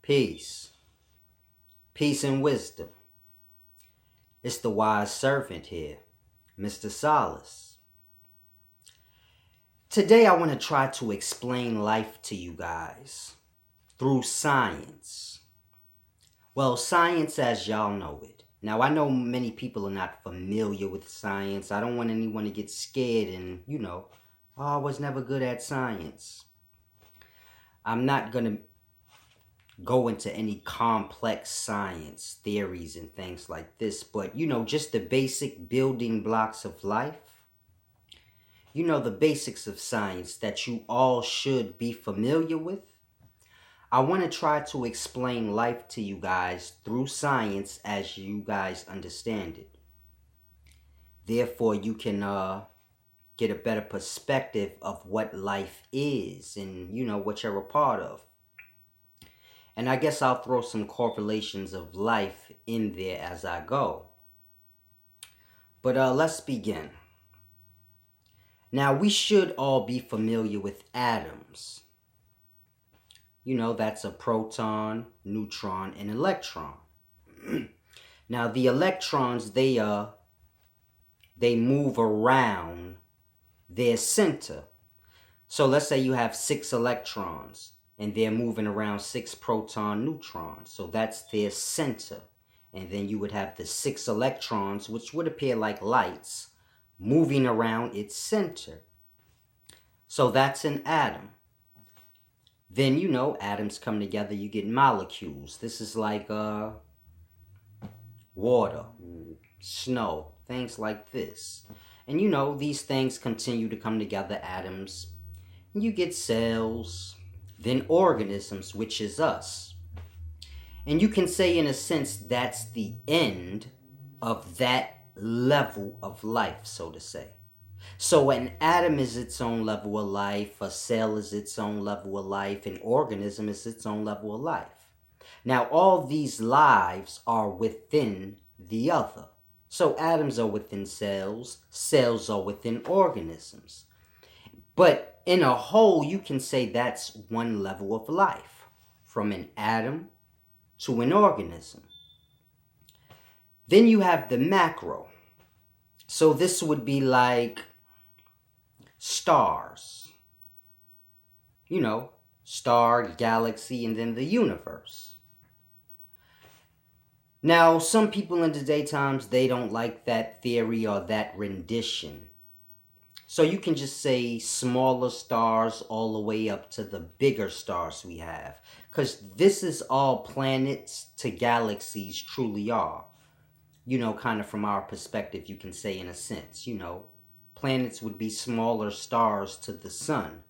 Peace. Peace and wisdom. It's the wise servant here, Mr. Solace. Today I want to try to explain life to you guys through science. Well, science as y'all know it. Now, I know many people are not familiar with science. I don't want anyone to get scared and, oh, I was never good at science. I'm not going to go into any complex science theories and things like this, but just the basic building blocks of life. The basics of science that you all should be familiar with. I want to try to explain life to you guys through science as you guys understand it. Therefore, you can get a better perspective of what life is and, what you're a part of. And I guess I'll throw some correlations of life in there as I go. But let's begin. Now, we should all be familiar with atoms. That's a proton, neutron, and electron. Now, the electrons, they move around their center. So let's say you have 6 electrons, and they're moving around 6 proton neutrons. So that's their center. And then you would have the 6 electrons, which would appear like lights, moving around its center. So that's an atom. Then, atoms come together, you get molecules. This is like water, snow, things like this. And these things continue to come together, atoms. You get cells, then organisms, which is us. And you can say, in a sense, that's the end of that level of life, so to say. So an atom is its own level of life, a cell is its own level of life, an organism is its own level of life. Now, all these lives are within the other. So atoms are within cells, cells are within organisms. But in a whole, you can say that's one level of life, from an atom to an organism. Then you have the macro. So this would be like stars. Star, galaxy, and then the universe. Now, some people in today's times, they don't like that theory or that rendition. So you can just say smaller stars all the way up to the bigger stars we have. Because this is all planets to galaxies truly are. Kind of from our perspective, you can say in a sense, planets would be smaller stars to the sun.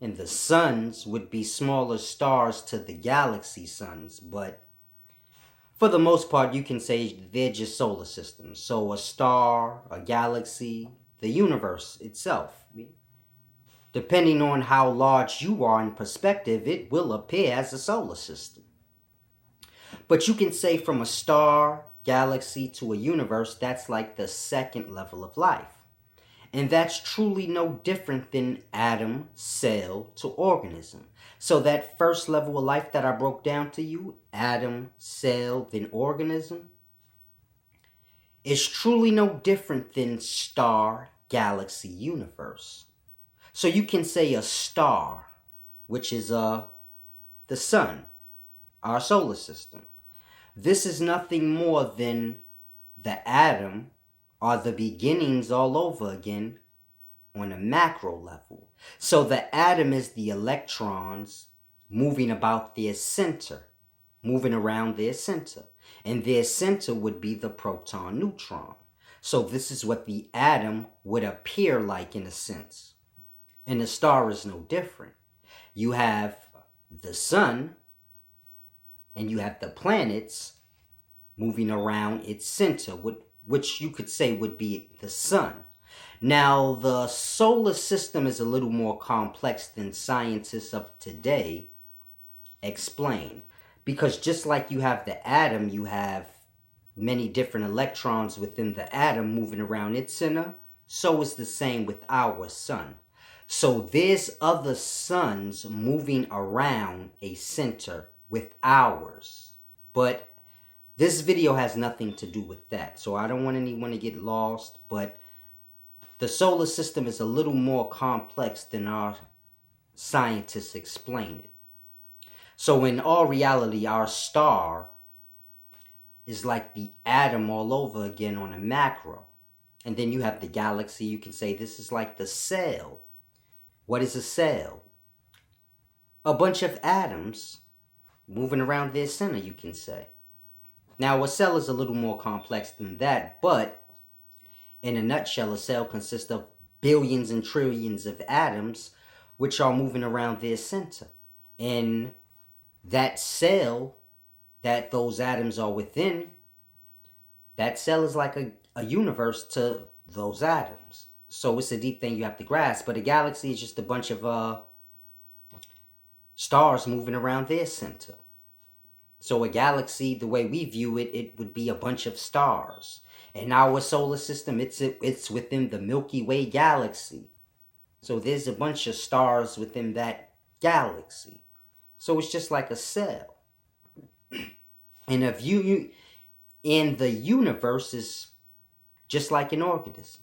And the suns would be smaller stars to the galaxy suns. But for the most part, you can say they're just solar systems. So a star, a galaxy, the universe itself. Depending on how large you are in perspective, it will appear as a solar system. But you can say from a star, galaxy to a universe, that's like the second level of life. And that's truly no different than atom, cell to organism. So that first level of life that I broke down to you, atom, cell, then organism, is truly no different than star, galaxy, universe. So you can say a star, which is the sun, our solar system. This is nothing more than the atom or the beginnings all over again on a macro level. So the atom is the electrons moving about their center, moving around their center. And their center would be the proton neutron. So this is what the atom would appear like in a sense. And the star is no different. You have the sun and you have the planets moving around its center, which you could say would be the sun. Now, the solar system is a little more complex than scientists of today explain. Because just like you have the atom, you have many different electrons within the atom moving around its center. So is the same with our sun. So there's other suns moving around a center with ours. But this video has nothing to do with that. So I don't want anyone to get lost, but the solar system is a little more complex than our scientists explain it. So in all reality, our star is like the atom all over again on a macro. And then you have the galaxy. You can say this is like the cell. What is a cell? A bunch of atoms moving around their center, you can say. Now, a cell is a little more complex than that, but in a nutshell, a cell consists of billions and trillions of atoms which are moving around their center. And that cell that those atoms are within, that cell is like a universe to those atoms. So it's a deep thing you have to grasp. But a galaxy is just a bunch of stars moving around their center. So a galaxy, the way we view it, it would be a bunch of stars. In our solar system, it's within the Milky Way galaxy. So there's a bunch of stars within that galaxy. So it's just like a cell. And a view in the universe is just like an organism.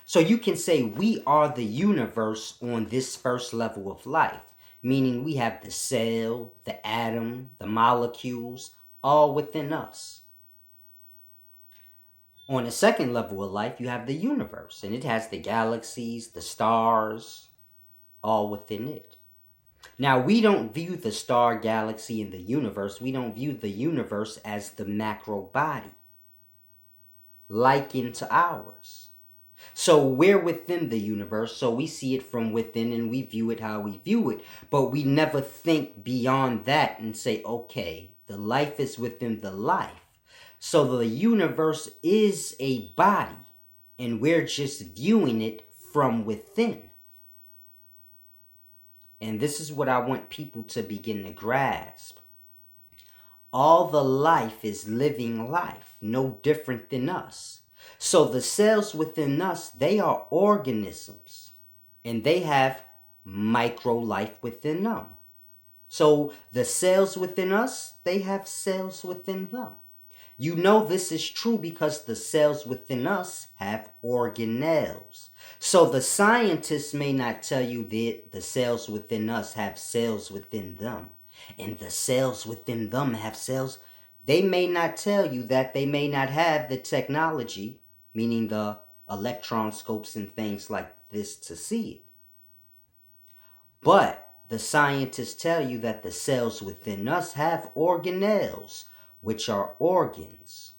So you can say we are the universe on this first level of life. Meaning we have the cell, the atom, the molecules, all within us. On the second level of life, you have the universe, and it has the galaxies, the stars, all within it. Now, we don't view the star, galaxy, and the universe, we don't view the universe as the macro body, likened to ours. So we're within the universe, so we see it from within and we view it how we view it. But we never think beyond that and say, okay, the life is within the life. So the universe is a body and we're just viewing it from within. And this is what I want people to begin to grasp. All the life is living life, no different than us. So the cells within us, they are organisms and they have micro life within them. So the cells within us, they have cells within them. You know this is true because the cells within us have organelles. So the scientists may not tell you that the cells within us have cells within them. And the cells within them have cells. They may not tell you that they may not have the technology, meaning the electron scopes and things like this to see it. But the scientists tell you that the cells within us have organelles, which are organs.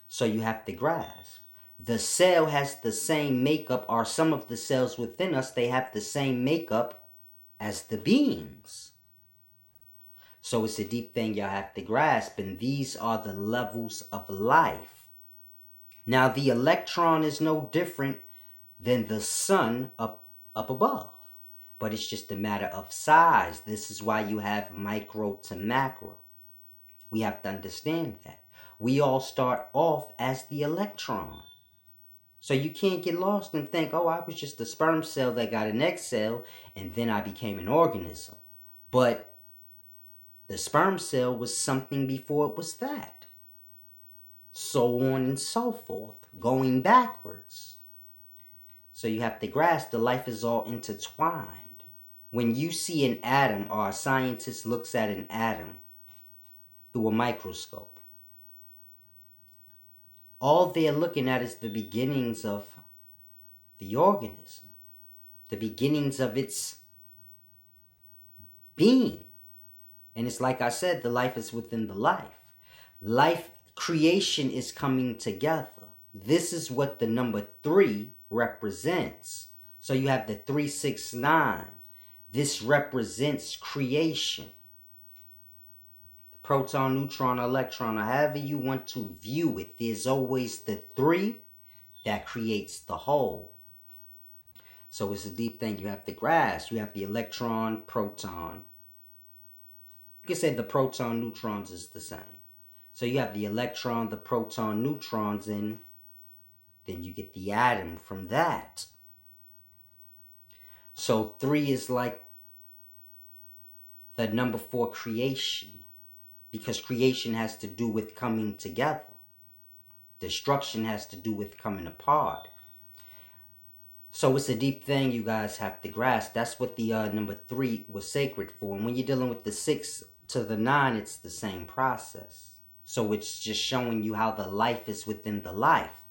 So you have to grasp. The cell has the same makeup, or some of the cells within us, they have the same makeup as the beings. So it's a deep thing y'all have to grasp, and these are the levels of life. Now the electron is no different than the sun up above, but it's just a matter of size. This is why you have micro to macro. We have to understand that. We all start off as the electron. So you can't get lost and think, oh, I was just a sperm cell that got an egg cell, and then I became an organism. But the sperm cell was something before it was that. So on and so forth, going backwards. So you have to grasp the life is all intertwined. When you see an atom, or a scientist looks at an atom through a microscope, all they're looking at is the beginnings of the organism, the beginnings of its being. And it's like I said, the life is within the life. Life creation is coming together. This is what the number 3 represents. So you have the 369. This represents creation. Proton, neutron, electron, or however you want to view it, there's always the 3 that creates the whole. So it's a deep thing you have to grasp. You have the electron, proton. You can say the proton, neutrons is the same. So you have the electron, the proton, neutrons, and then you get the atom from that. So 3 is like the number 4 creation, because creation has to do with coming together. Destruction has to do with coming apart. So it's a deep thing you guys have to grasp. That's what the number 3 was sacred for. And when you're dealing with the 6 to the 9, it's the same process. So it's just showing you how the life is within the life.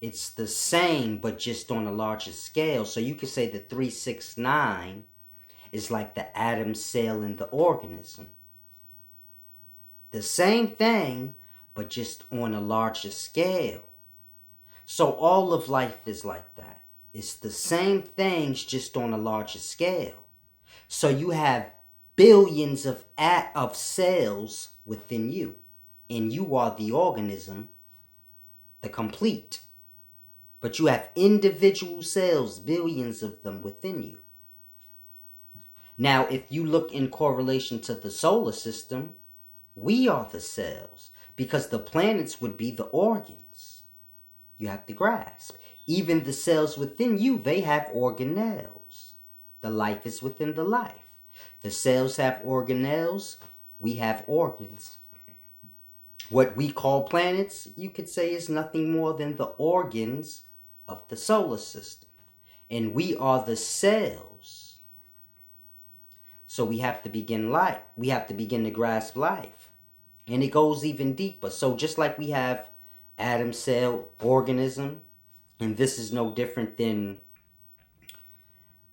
It's the same, but just on a larger scale. So you could say the 3, 6, 9 is like the atom, cell, in the organism. The same thing, but just on a larger scale. So all of life is like that. It's the same things, just on a larger scale. So you have billions of cells within you. And you are the organism, the complete. But you have individual cells, billions of them within you. Now, if you look in correlation to the solar system, we are the cells, because the planets would be the organs. You have to grasp. Even the cells within you, they have organelles. The life is within the life. The cells have organelles. We have organs. What we call planets, you could say, is nothing more than the organs of the solar system. And we are the cells. So we have to begin life. We have to begin to grasp life. And it goes even deeper. So just like we have atom, cell, organism, and this is no different than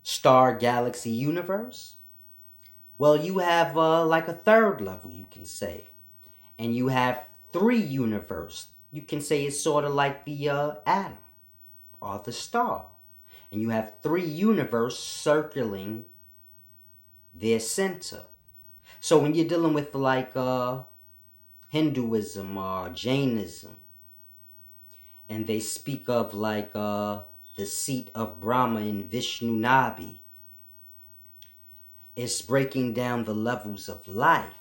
star, galaxy, universe. Well, you have like a third level, you can say. And you have 3 universe. You can say it's sort of like the atom or the star. And you have 3 universe circling their center. So when you're dealing with like Hinduism or Jainism, and they speak of like the seat of Brahma in Vishnu Nabi, it's breaking down the levels of life.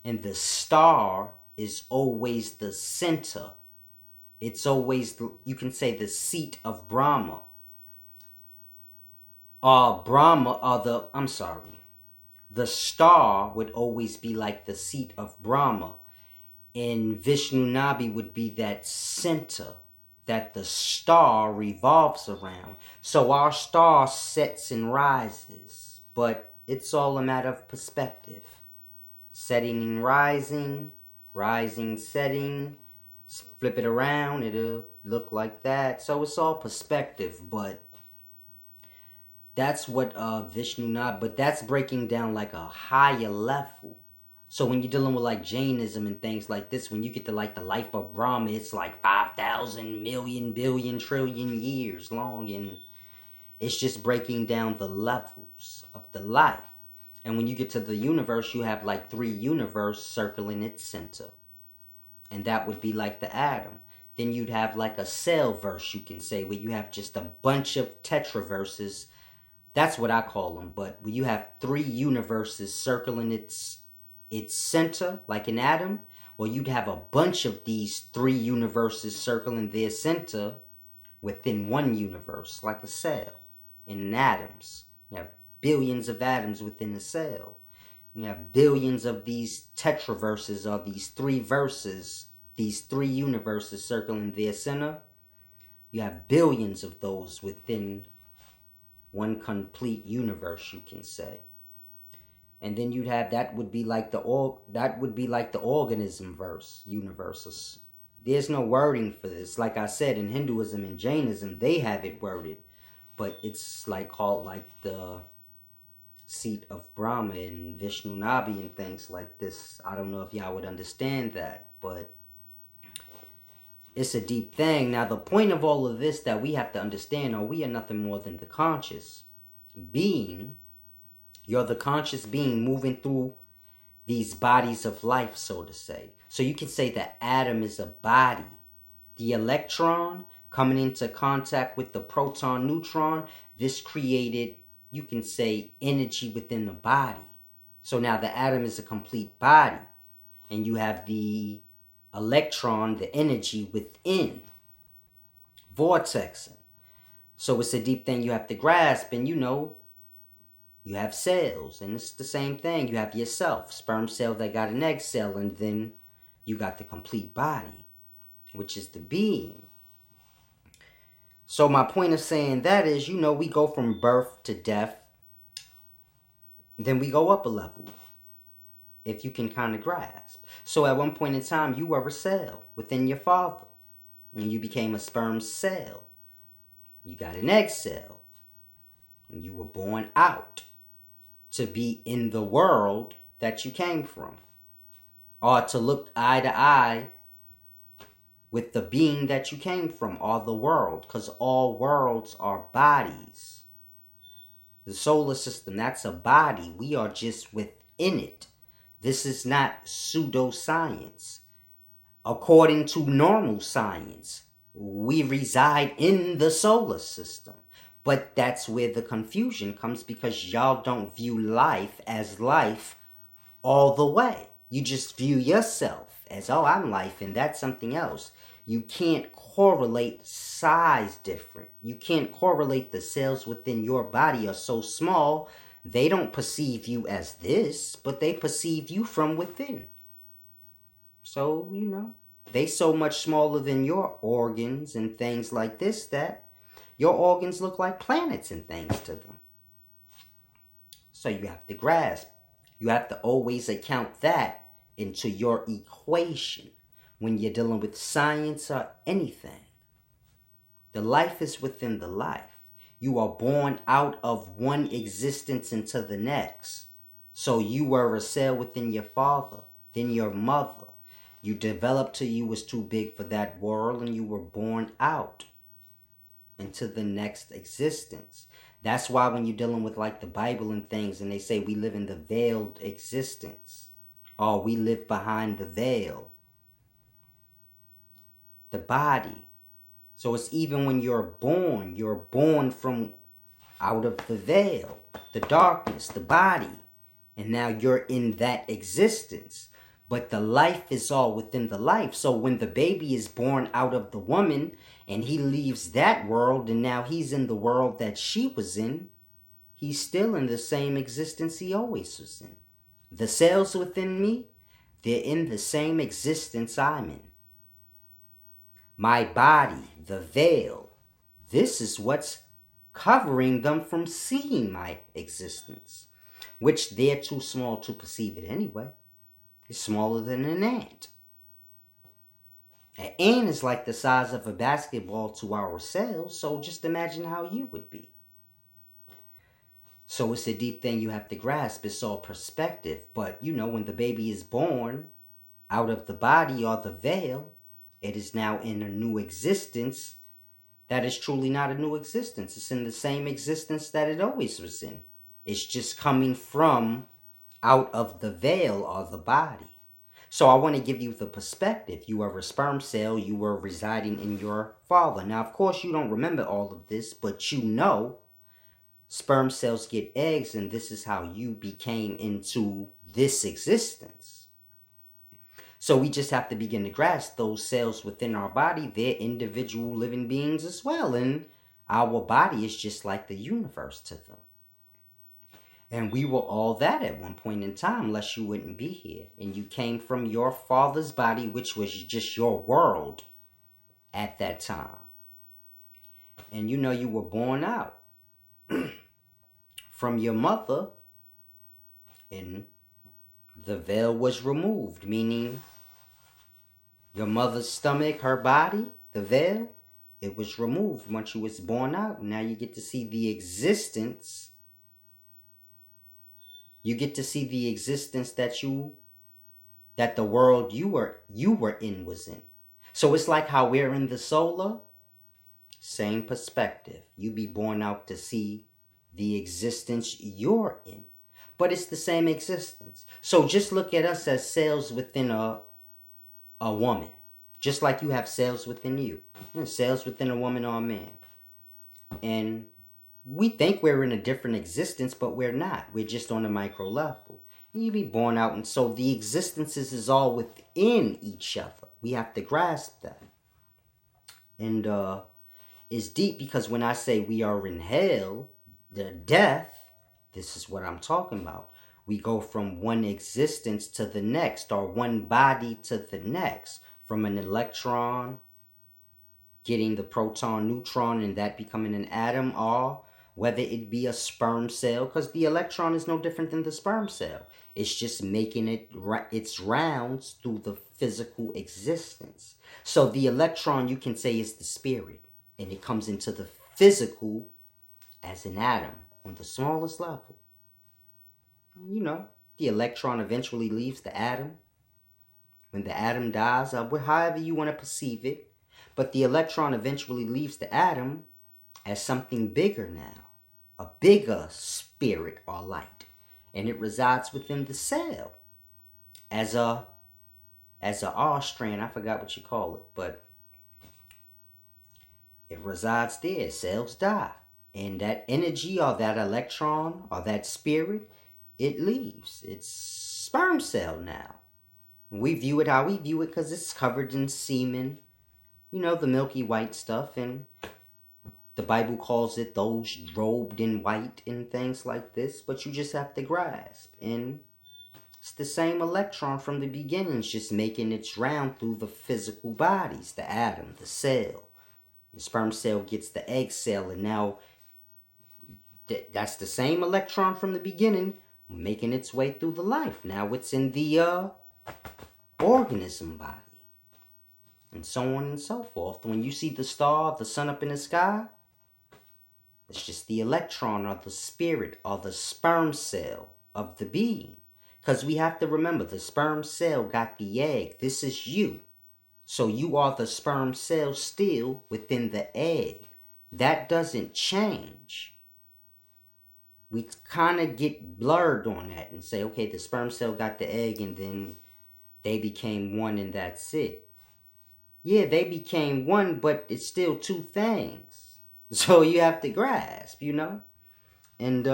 And the star is always the center. It's always, you can say, the seat of Brahma. The star would always be like the seat of Brahma. And Vishnu Nabi would be that center that the star revolves around. So our star sets and rises, but it's all a matter of perspective. Setting and rising, rising, setting, flip it around, it'll look like that. So it's all perspective, but that's what Vishnu Nabi, but that's breaking down like a higher level. So when you're dealing with like Jainism and things like this, when you get to like the life of Brahma, it's like 5,000 million, billion, trillion years long. And it's just breaking down the levels of the life. And when you get to the universe, you have like 3 universe circling its center. And that would be like the atom. Then you'd have like a cell verse, you can say, where you have just a bunch of tetraverses. That's what I call them. But when you have 3 universes circling its center, like an atom, well, you'd have a bunch of these 3 universes circling their center within one universe, like a cell. In atoms, you have billions of atoms within a cell. You have billions of these tetraverses, or these 3 verses, these 3 universes circling their center. You have billions of those within one complete universe, you can say. And then you'd have, that would be like the organism verse, universes. There's no wording for this. Like I said, in Hinduism and Jainism, they have it worded. But it's like called like the seat of Brahma and Vishnu Nabi and things like this. I don't know if y'all would understand that, but it's a deep thing. Now, the point of all of this that we have to understand, we are nothing more than the conscious being. You're the conscious being moving through these bodies of life, so to say. So you can say the atom is a body. The electron coming into contact with the proton, neutron, this created, you can say, energy within the body. So now the atom is a complete body. And you have the electron, the energy within, vortexing. So it's a deep thing you have to grasp. And you know, You have cells, and it's the same thing. You have yourself, sperm cell that got an egg cell, and then you got the complete body, which is the being. So my point of saying that is, we go from birth to death, then we go up a level, if you can kind of grasp. So at one point in time, you were a cell within your father, and you became a sperm cell. You got an egg cell, and you were born out to be in the world that you came from, or to look eye to eye with the being that you came from, or the world, because all worlds are bodies. The solar system, that's a body. We are just within it. This is not pseudoscience. According to normal science, we reside in the solar system. But that's where the confusion comes, because y'all don't view life as life all the way. You just view yourself as, oh, I'm life and that's something else. You can't correlate size different. You can't correlate the cells within your body are so small, they don't perceive you as this, but they perceive you from within. So, they so much smaller than your organs and things like this that your organs look like planets and things to them. So you have to grasp. You have to always account that into your equation when you're dealing with science or anything. The life is within the life. You are born out of one existence into the next. So you were a cell within your father, then your mother. You developed till you was too big for that world, and you were born out into the next existence. That's why when you're dealing with like the Bible and things, and they say we live in the veiled existence, or we live behind the veil, the body. So it's even when you're born from out of the veil, the darkness, the body, and now you're in that existence. But the life is all within the life. So when the baby is born out of the woman and he leaves that world and now he's in the world that she was in, he's still in the same existence he always was in. The cells within me, they're in the same existence I'm in. My body, the veil, this is what's covering them from seeing my existence, which they're too small to perceive it anyway. It's smaller than an ant. An ant is like the size of a basketball to our cells, so just imagine how you would be. So it's a deep thing you have to grasp. It's all perspective. But, when the baby is born out of the body or the veil, it is now in a new existence that is truly not a new existence. It's in the same existence that it always was in. It's just coming from out of the veil or the body. So I want to give you the perspective. You are a sperm cell. You were residing in your father. Now, of course, you don't remember all of this, but sperm cells get eggs, and this is how you became into this existence. So we just have to begin to grasp those cells within our body. They're individual living beings as well, and our body is just like the universe to them. And we were all that at one point in time, lest you wouldn't be here. And you came from your father's body, which was just your world at that time. And you were born out from your mother, and the veil was removed, meaning your mother's stomach, her body, the veil, it was removed once you was born out. Now you get to see the existence. You get to see the existence that the world you were in was in. So it's like how we're in the solar, same perspective. You be born out to see the existence you're in. But it's the same existence. So just look at us as cells within a woman. Just like you have cells within you. Cells within a woman or a man. And we think we're in a different existence, but we're not. We're just on a micro level. You be born out, and so the existences is all within each other. We have to grasp that. And it's deep, because when I say we are in hell, the death, This is what I'm talking about. We go from one existence to the next, or one body to the next, from an electron getting the proton, neutron, and that becoming an atom, or whether it be a sperm cell, because the electron is no different than the sperm cell. It's just making its rounds through the physical existence. So the electron, you can say, is the spirit, and it comes into the physical as an atom on the smallest level. You know, the electron eventually leaves the atom. When the atom dies, however you want to perceive it, but the electron eventually leaves the atom as something bigger now, a bigger spirit or light, and it resides within the cell as a R strand. I forgot what you call it, but it resides there. Cells die, and that energy or that electron or that spirit, it leaves. It's sperm cell now. We view it how we view it because it's covered in semen, you know, the milky white stuff, and the Bible calls it those robed in white and things like this, but you just have to grasp. And it's the same electron from the beginning, it's just making its round through the physical bodies, the atom, the cell. The sperm cell gets the egg cell, and now that's the same electron from the beginning making its way through the life. Now it's in the organism body, and so on and so forth. When you see the star, the sun up in the sky, it's just the electron or the spirit or the sperm cell of the being. Because we have to remember, the sperm cell got the egg. This is you. So you are the sperm cell still within the egg. That doesn't change. We kind of get blurred on that and say, okay, the sperm cell got the egg and then they became one and that's it. Yeah, they became one, but it's still two things. So you have to grasp, you know? And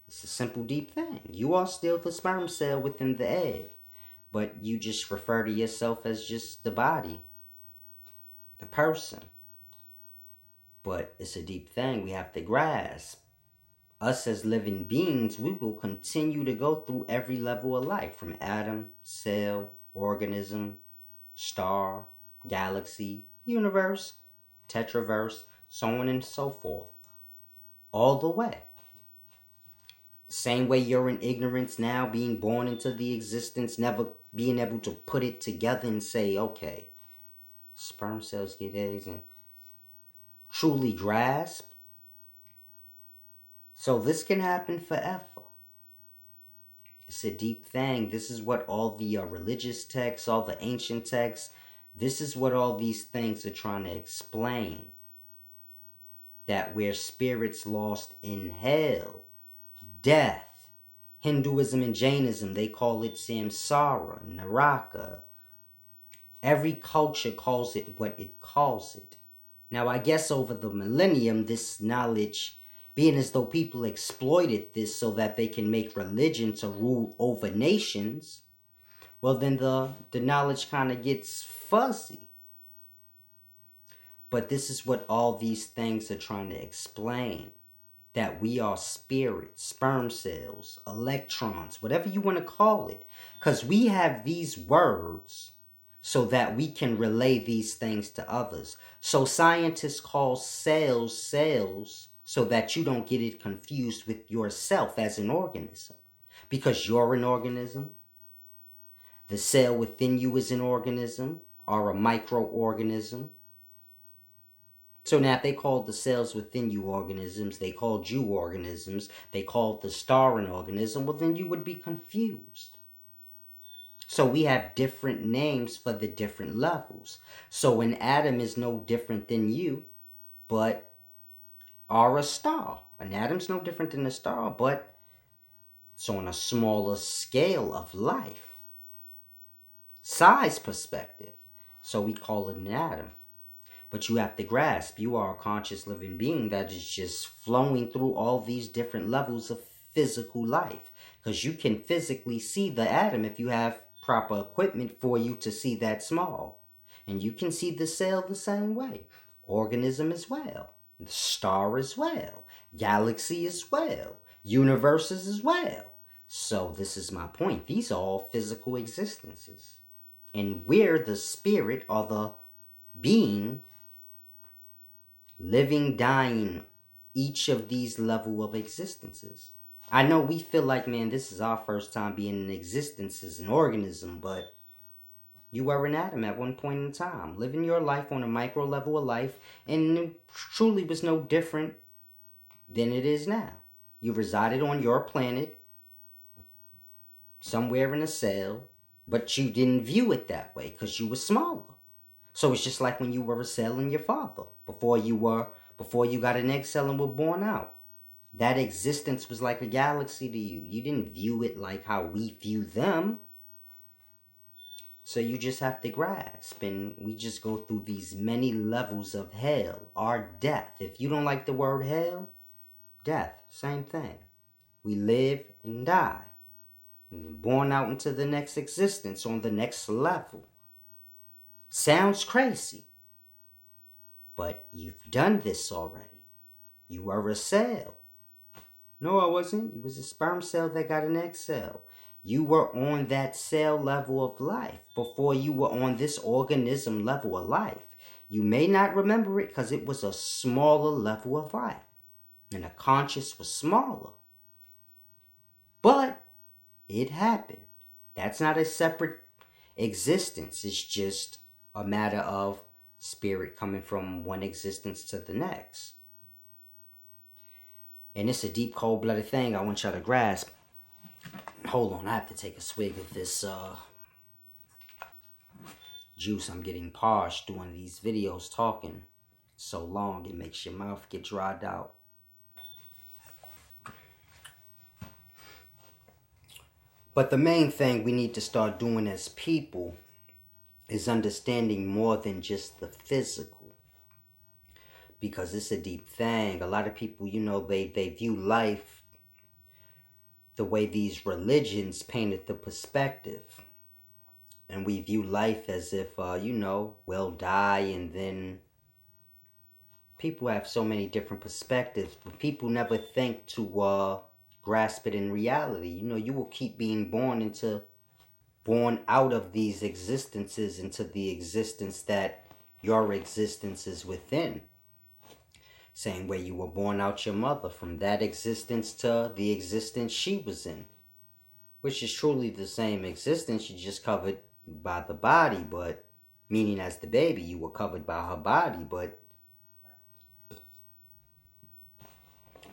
it's a simple, deep thing. You are still the sperm cell within the egg, but you just refer to yourself as just the body, the person. But it's a deep thing we have to grasp. Us as living beings, we will continue to go through every level of life, from atom, cell, organism, star, galaxy, universe, tetraverse, so on and so forth, all the way. Same way you're in ignorance now, being born into the existence, never being able to put it together and say, okay, sperm cells get eggs, and truly grasp. So this can happen forever. It's a deep thing. This is what all the religious texts, all the ancient texts, this is what all these things are trying to explain. That we're spirits lost in hell, death. Hinduism and Jainism, they call it samsara, naraka. Every culture calls it what it calls it. Now, I guess over the millennium, this knowledge, being as though people exploited this so that they can make religion to rule over nations, well, then the knowledge kind of gets fuzzy. But this is what all these things are trying to explain. That we are spirits, sperm cells, electrons, whatever you want to call it. Because we have these words so that we can relay these things to others. So scientists call cells cells so that you don't get it confused with yourself as an organism. Because you're an organism. The cell within you is an organism or a microorganism. So now if they called the cells within you organisms, they called you organisms, they called the star an organism, well then you would be confused. So we have different names for the different levels. So an atom is no different than you, but are a star. An atom's no different than a star, but it's on a smaller scale of life. Size perspective. So we call it an atom. But you have to grasp, you are a conscious living being that is just flowing through all these different levels of physical life. Because you can physically see the atom if you have proper equipment for you to see that small. And you can see the cell the same way. Organism as well. The star as well. Galaxy as well. universes as well. So this is my point. These are all physical existences. And we're the spirit or the being living, dying, each of these level of existences. I know we feel like, man, this is our first time being in existence as an organism, but you were an atom at one point in time, living your life on a micro level of life, and it truly was no different than it is now. You resided on your planet, somewhere in a cell, but you didn't view it that way because you were smaller. So it's just like when you were a cell in your father, before you got an egg cell and were born out. That existence was like a galaxy to you. You didn't view it like how we view them. So you just have to grasp, and we just go through these many levels of hell or death. If you don't like the word hell, death, same thing. We live and die. We're born out into the next existence on the next level. Sounds crazy, but you've done this already. You were a cell. No, I wasn't. You was a sperm cell that got an egg cell. You were on that cell level of life before you were on this organism level of life. You may not remember it because it was a smaller level of life. And the conscious was smaller. But it happened. That's not a separate existence. It's just a matter of spirit coming from one existence to the next. And it's a deep, cold-blooded thing I want y'all to grasp. Hold on, I have to take a swig of this juice. I'm getting parched doing these videos talking so long it makes your mouth get dried out. But the main thing we need to start doing as people is understanding more than just the physical. Because it's a deep thing. A lot of people, they view life the way these religions painted the perspective. And we view life as if, we'll die, and then people have so many different perspectives, but people never think to grasp it in reality. You will keep being born out of these existences into the existence that your existence is within. Same way you were born out your mother, from that existence to the existence she was in. Which is truly the same existence, you just covered by the body, but meaning as the baby, you were covered by her body, but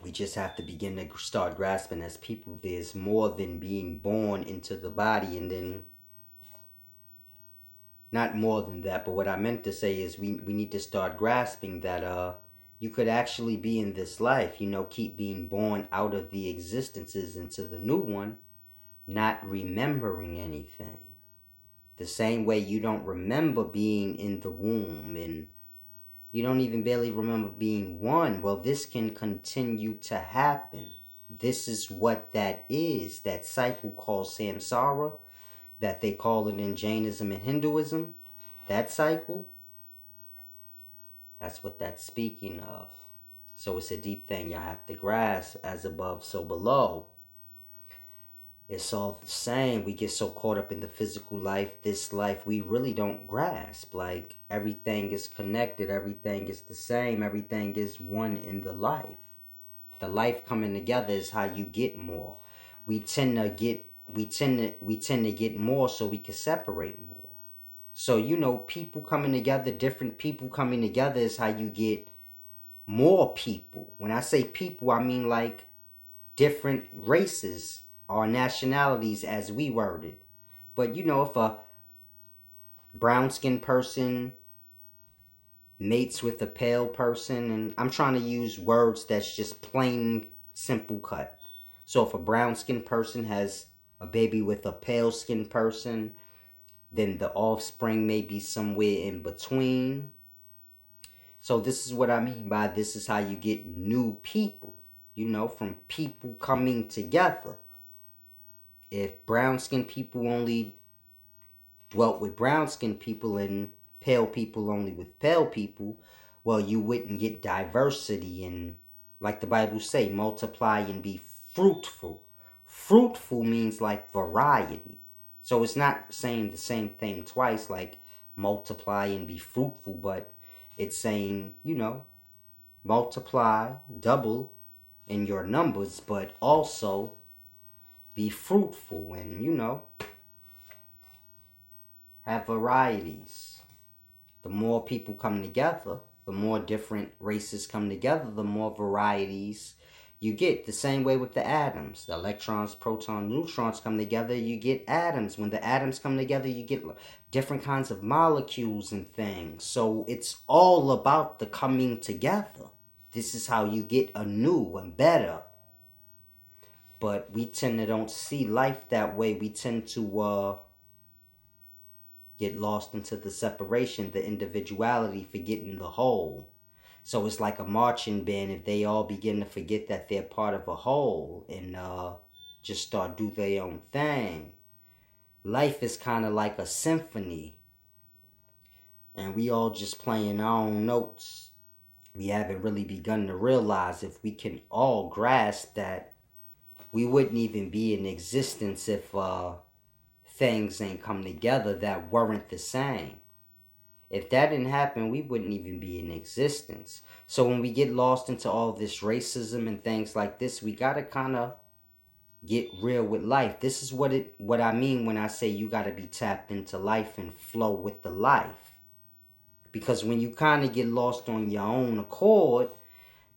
we just have to begin to start grasping as people, there's more than being born into the body, and then, not more than that, but what I meant to say is we need to start grasping that you could actually be in this life, keep being born out of the existences into the new one, not remembering anything. The same way you don't remember being in the womb, and you don't even barely remember being one. Well, this can continue to happen. This is what that is. That cycle called samsara, that they call it in Jainism and Hinduism. That cycle, that's what that's speaking of. So it's a deep thing y'all have to grasp. As above, so below. It's all the same. We get so caught up in the physical life, this life, we really don't grasp. Like, everything is connected, everything is the same, everything is one in the life. The life coming together is how you get more. We tend to get more so we can separate more. So, people coming together, different people coming together is how you get more people. When I say people, I mean like different races or nationalities as we word it. But if a brown-skinned person mates with a pale person, and I'm trying to use words that's just plain, simple cut. So if a brown-skinned person has a baby with a pale-skinned person, then the offspring may be somewhere in between. So this is what I mean by this is how you get new people, from people coming together. If brown-skinned people only dwelt with brown-skinned people and pale people only with pale people, well, you wouldn't get diversity and, like the Bible say, multiply and be fruitful. Fruitful means like variety. So it's not saying the same thing twice, like multiply and be fruitful, but it's saying, multiply, double in your numbers, but also be fruitful and, have varieties. The more people come together, the more different races come together, the more varieties you get. The same way with the atoms. The electrons, protons, neutrons come together, you get atoms. When the atoms come together, you get different kinds of molecules and things. So it's all about the coming together. This is how you get a new and better. But we tend to don't see life that way. We tend to get lost into the separation, the individuality, forgetting the whole. So it's like a marching band. If they all begin to forget that they're part of a whole and just start do their own thing, life is kind of like a symphony. And we all just playing our own notes. We haven't really begun to realize if we can all grasp that we wouldn't even be in existence if things ain't come together that weren't the same. If that didn't happen, we wouldn't even be in existence. So when we get lost into all this racism and things like this, we gotta kind of get real with life. This is what I mean when I say you gotta be tapped into life and flow with the life. Because when you kind of get lost on your own accord,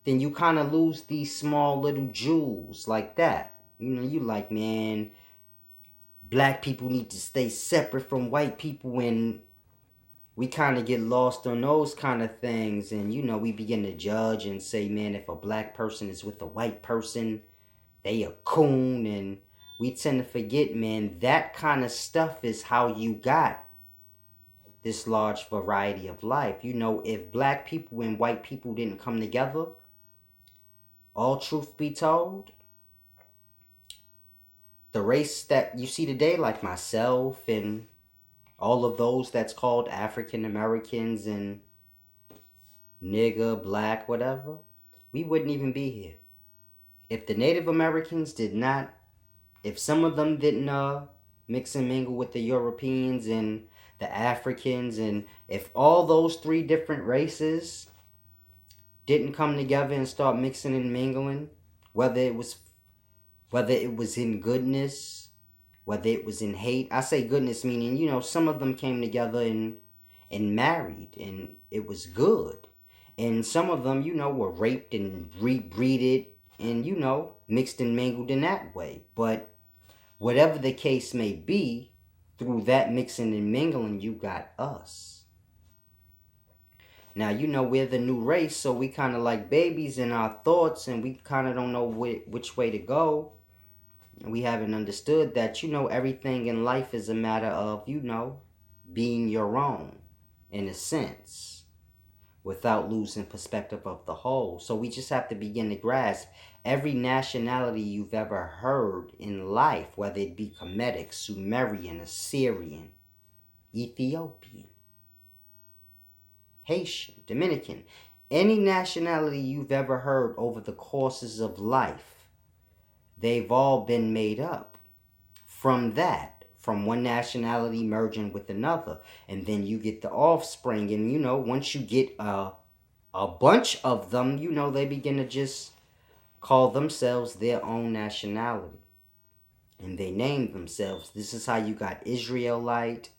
then you kind of lose these small little jewels like that. You like, man, black people need to stay separate from white people, and we kind of get lost on those kind of things. And, we begin to judge and say, man, if a black person is with a white person, they a coon. And we tend to forget, man, that kind of stuff is how you got this large variety of life. If black people and white people didn't come together, all truth be told, the race that you see today, like myself and all of those that's called African Americans and nigger, black, whatever, we wouldn't even be here. If the Native Americans did not, if some of them didn't mix and mingle with the Europeans and the Africans, and if all those three different races didn't come together and start mixing and mingling, whether it was in goodness, whether it was in hate. I say goodness meaning, some of them came together and married, and it was good. And some of them, were raped and rebreeded and, mixed and mingled in that way. But whatever the case may be, through that mixing and mingling, you got us. Now, we're the new race, so we kind of like babies in our thoughts, and we kind of don't know which way to go. We haven't understood that, everything in life is a matter of, being your own, in a sense, without losing perspective of the whole. So we just have to begin to grasp every nationality you've ever heard in life, whether it be Kemetic, Sumerian, Assyrian, Ethiopian, Haitian, Dominican, any nationality you've ever heard over the courses of life, they've all been made up from that, from one nationality merging with another. And then you get the offspring. And, once you get a bunch of them, they begin to just call themselves their own nationality. And they name themselves. This is how you got Israelite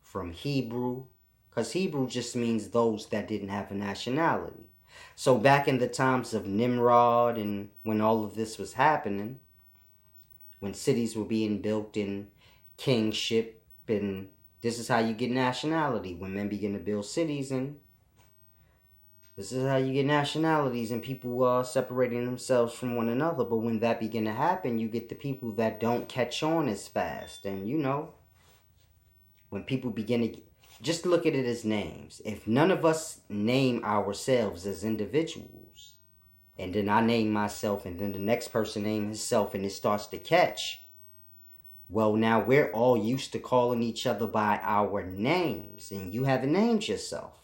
from Hebrew. Because Hebrew just means those that didn't have a nationality. So back in the times of Nimrod and when all of this was happening, when cities were being built in kingship, and this is how you get nationality. When men begin to build cities, and this is how you get nationalities, and people separating themselves from one another. But when that begin to happen, you get the people that don't catch on as fast. And when people begin to just look at it as names. If none of us name ourselves as individuals, and then I name myself, and then the next person names himself, and it starts to catch, well, now we're all used to calling each other by our names, and you haven't named yourself.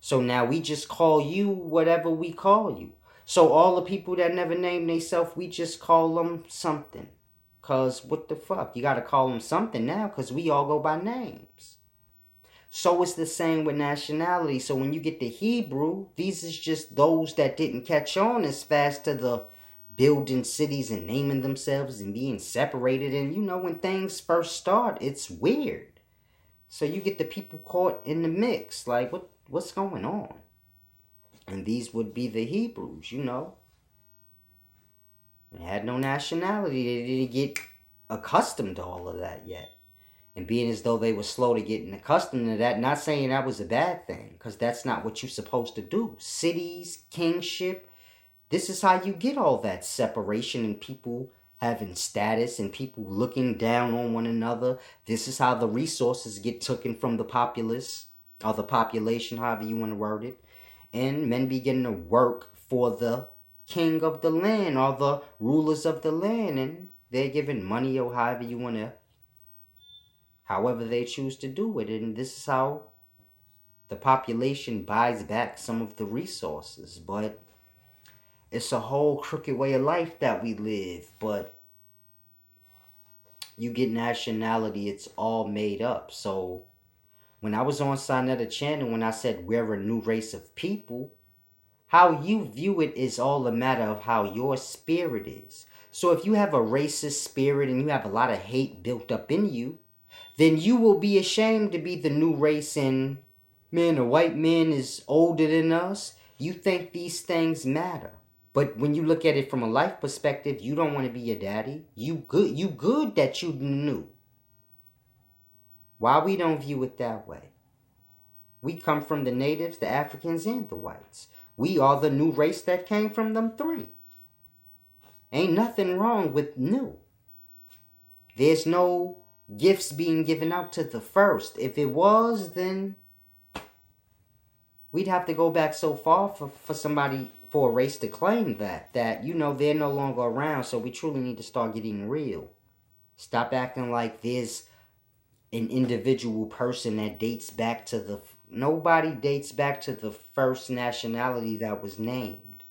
So now we just call you whatever we call you. So all the people that never named themselves, we just call them something. Cause what the fuck? You gotta call them something now, cause we all go by names. So it's the same with nationality. So when you get the Hebrew, these is just those that didn't catch on as fast to the building cities and naming themselves and being separated. And you know, when things first start, it's weird. So you get the people caught in the mix. Like, what's going on? And these would be the Hebrews, you know. They had no nationality. They didn't get accustomed to all of that yet. And being as though they were slow to getting accustomed to that, not saying that was a bad thing, because that's not what you're supposed to do. Cities, kingship, this is how you get all that separation and people having status and people looking down on one another. This is how the resources get taken from the populace, or the population, however you want to word it. And men begin to work for the king of the land or the rulers of the land, and they're given money or however they choose to do it. And this is how the population buys back some of the resources. But it's a whole crooked way of life that we live. But you get nationality, it's all made up. So when I was on Sonetta Channel, when I said we're a new race of people, how you view it is all a matter of how your spirit is. So if you have a racist spirit and you have a lot of hate built up in you, then you will be ashamed to be the new race. And man, a white man is older than us. You think these things matter. But when you look at it from a life perspective, you don't want to be a daddy. You good that you knew. Why we don't view it that way? We come from the natives, the Africans, and the whites. We are the new race that came from them three. Ain't nothing wrong with new. There's no gifts being given out to the first. If it was, then we'd have to go back so far for a race to claim that you know they're no longer around. So we truly need to start getting real. Stop acting like there's an individual person that dates back to the... Nobody dates back to the first nationality that was named.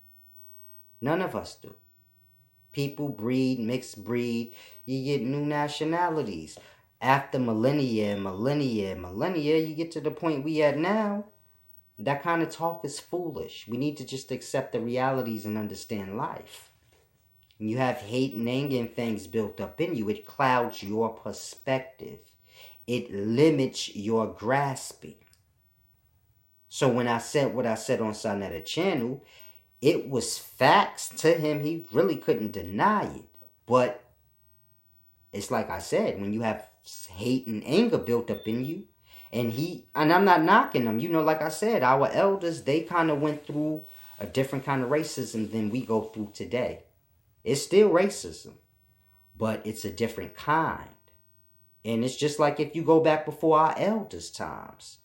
None of us do. People breed, mixed breed. You get new nationalities. After millennia, you get to the point we at now. That kind of talk is foolish. We need to just accept the realities and understand life. When you have hate and anger and things built up in you, it clouds your perspective. It limits your grasping. So when I said what I said on Sonetta Channel, it was facts to him. He really couldn't deny it. But it's like I said, when you have hate and anger built up in you, and I'm not knocking them. You know, like I said, our elders, they kind of went through a different kind of racism than we go through today. It's still racism, but it's a different kind. And it's just like if you go back before our elders' times,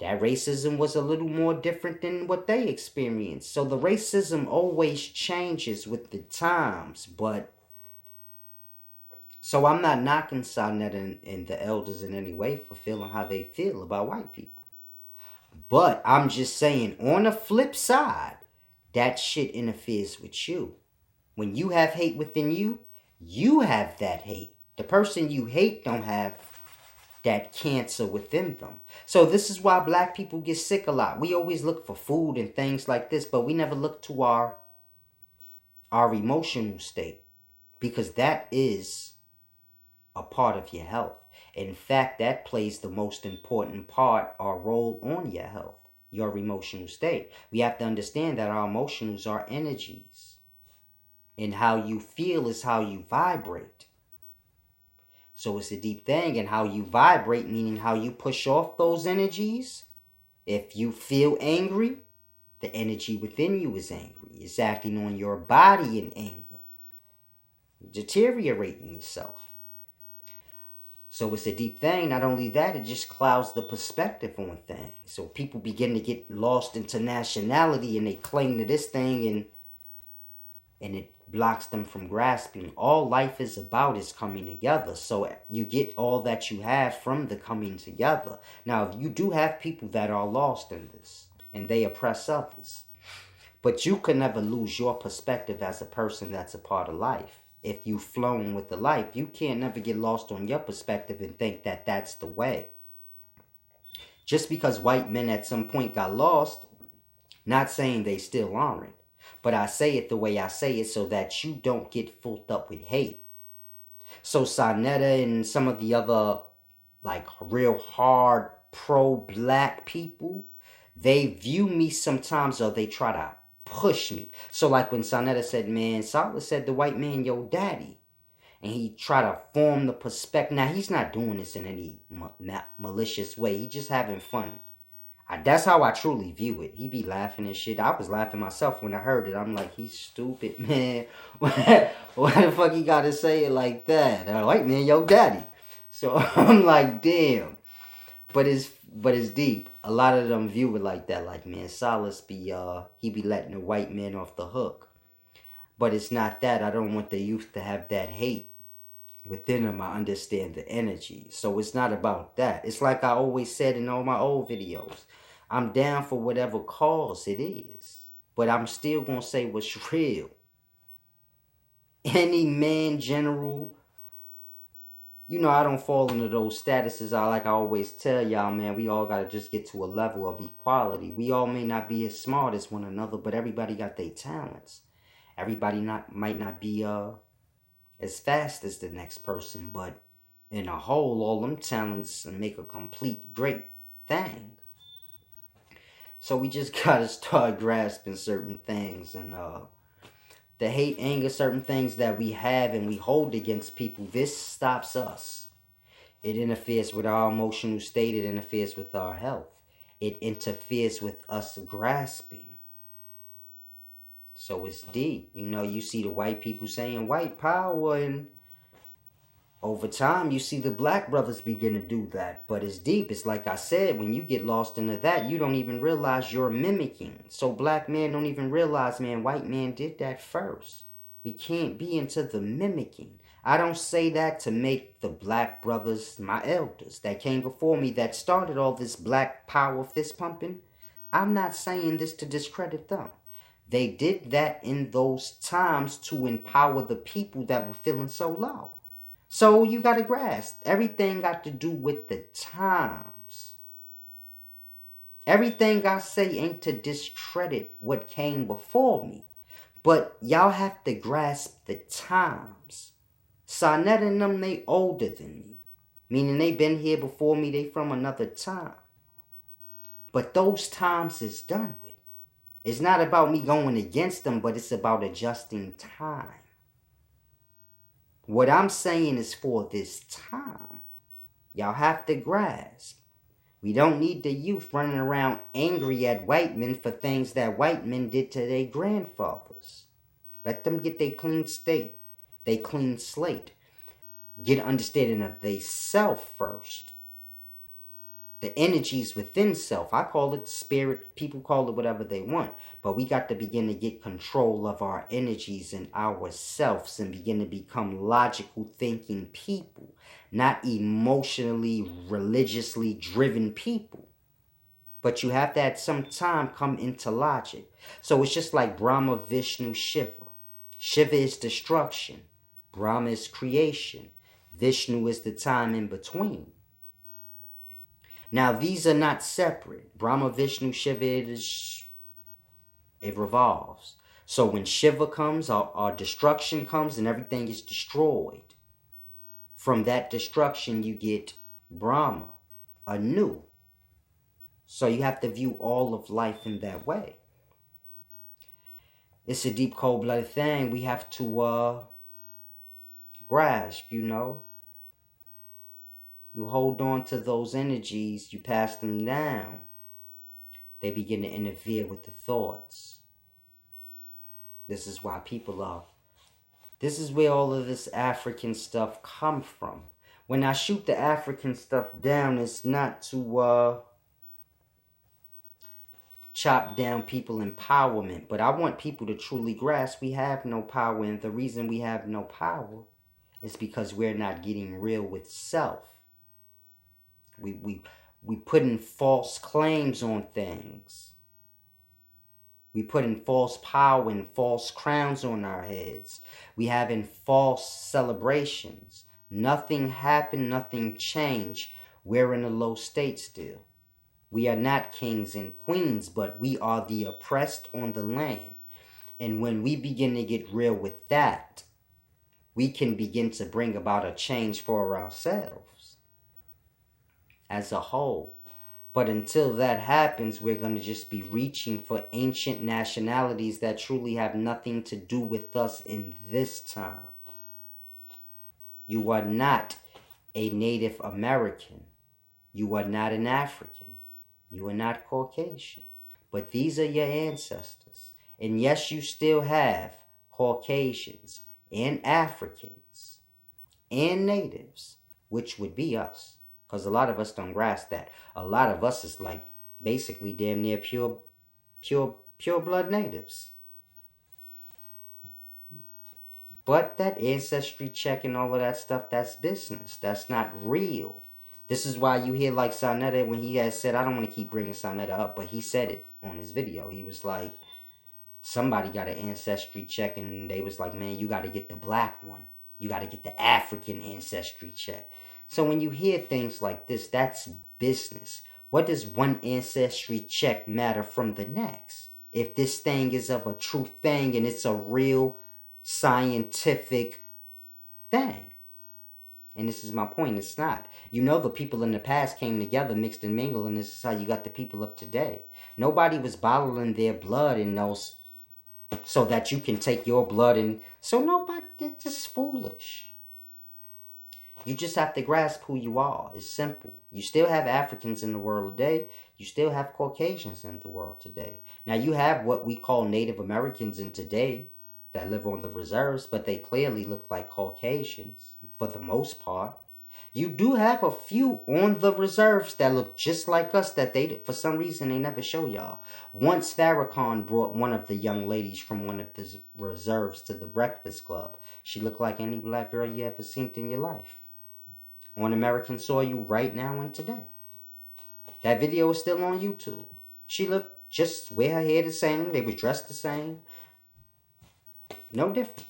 that racism was a little more different than what they experienced. So the racism always changes with the times. But so I'm not knocking Sonetta and the elders in any way for feeling how they feel about white people. But I'm just saying, on the flip side, that shit interferes with you. When you have hate within you, you have that hate. The person you hate don't have that cancer within them. So this is why black people get sick a lot. We always look for food and things like this, but we never look to our emotional state, because that is a part of your health. In fact, that plays the most important part or role on your health, your emotional state. We have to understand that our emotions are energies, and how you feel is how you vibrate. So it's a deep thing, and how you vibrate, meaning how you push off those energies. If you feel angry, the energy within you is angry. It's acting on your body in anger, deteriorating yourself. So it's a deep thing. Not only that, it just clouds the perspective on things. So people begin to get lost into nationality, and they cling to this thing, and it blocks them from grasping. All life is about is coming together. So you get all that you have from the coming together. Now, you do have people that are lost in this, and they oppress others. But you can never lose your perspective as a person that's a part of life. If you've flown with the life, you can't never get lost on your perspective and think that that's the way. Just because white men at some point got lost, not saying they still aren't. But I say it the way I say it so that you don't get full up with hate. So Sonetta and some of the other like real hard pro-black people, they view me sometimes or they try to push me. So like when Sonetta said, man, Silas said the white man your daddy. And he try to form the perspective. Now, he's not doing this in any malicious way. He just having fun. That's how I truly view it. He be laughing and shit. I was laughing myself when I heard it. I'm like, he's stupid, man. Why the fuck he gotta say it like that? White man, your daddy. So I'm like, damn. But it's deep. A lot of them view it like that. Like, man, Silas he be letting the white man off the hook. But it's not that. I don't want the youth to have that hate within them. I understand the energy. So it's not about that. It's like I always said in all my old videos. I'm down for whatever cause it is. But I'm still going to say what's real. Any man, general, you know, I don't fall into those statuses. I always tell y'all, man, we all got to just get to a level of equality. We all may not be as smart as one another, but everybody got their talents. Everybody might not be as fast as the next person, but in a whole, all them talents make a complete great thing. So we just gotta start grasping certain things, and the hate, anger, certain things that we have and we hold against people, this stops us. It interferes with our emotional state. It interferes with our health. It interferes with us grasping. So it's deep. You know, you see the white people saying white power, and over time you see the black brothers begin to do that. But it's deep. It's like I said, when you get lost into that, you don't even realize you're mimicking. So black men don't even realize, man, white man did that first. We can't be into the mimicking. I don't say that to make the black brothers, my elders that came before me, that started all this black power fist pumping. I'm not saying this to discredit them. They did that in those times to empower the people that were feeling so low. So you got to grasp, everything got to do with the times. Everything I say ain't to discredit what came before me. But y'all have to grasp the times. Sonetta and them, they older than me. Meaning they been here before me, they from another time. But those times is done with. It's not about me going against them, but it's about adjusting time. What I'm saying is for this time. Y'all have to grasp. We don't need the youth running around angry at white men for things that white men did to their grandfathers. Let them get their clean state, their clean slate. Get understanding of they self first. The energies within self. I call it spirit. People call it whatever they want. But we got to begin to get control of our energies and ourselves and begin to become logical thinking people. Not emotionally, religiously driven people. But you have to at some time come into logic. So it's just like Brahma, Vishnu, Shiva. Shiva is destruction. Brahma is creation. Vishnu is the time in between. Now, these are not separate. Brahma, Vishnu, Shiva, it revolves. So when Shiva comes, our destruction comes and everything is destroyed. From that destruction, you get Brahma, anew. So you have to view all of life in that way. It's a deep, cold-blooded thing. We have to grasp, you know. You hold on to those energies, you pass them down. They begin to interfere with the thoughts. This is why people are. This is where all of this African stuff come from. When I shoot the African stuff down, it's not to chop down people empowerment, but I want people to truly grasp we have no power, and the reason we have no power is because we're not getting real with self. We putting false claims on things. We putting false power and false crowns on our heads. We having false celebrations. Nothing happened, nothing changed. We're in a low state still. We are not kings and queens, but we are the oppressed on the land. And when we begin to get real with that, we can begin to bring about a change for ourselves as a whole. But until that happens, we're going to just be reaching for ancient nationalities that truly have nothing to do with us in this time. You are not a Native American. You are not an African. You are not Caucasian. But these are your ancestors. And yes, you still have Caucasians and Africans and Natives, which would be us. Because a lot of us don't grasp that. A lot of us is like basically damn near pure blood natives. But that ancestry check and all of that stuff, that's business. That's not real. This is why you hear like Sonetta when he has said, I don't want to keep bringing Sonetta up, but he said it on his video. He was like, somebody got an ancestry check and they was like, man, you got to get the black one. You got to get the African ancestry check. So when you hear things like this, that's business. What does one ancestry check matter from the next? If this thing is of a true thing and it's a real scientific thing. And this is my point, it's not. You know, the people in the past came together, mixed and mingled, and this is how you got the people of today. Nobody was bottling their blood in those so that you can take your blood and... So nobody, it's just foolish. You just have to grasp who you are. It's simple. You still have Africans in the world today. You still have Caucasians in the world today. Now, you have what we call Native Americans in today that live on the reserves, but they clearly look like Caucasians for the most part. You do have a few on the reserves that look just like us that they, for some reason, they never show y'all. Once Farrakhan brought one of the young ladies from one of the reserves to the Breakfast Club. She looked like any black girl you ever seen in your life. On American soil right now and today. That video is still on YouTube. She looked just wear her hair the same. They were dressed the same. No different.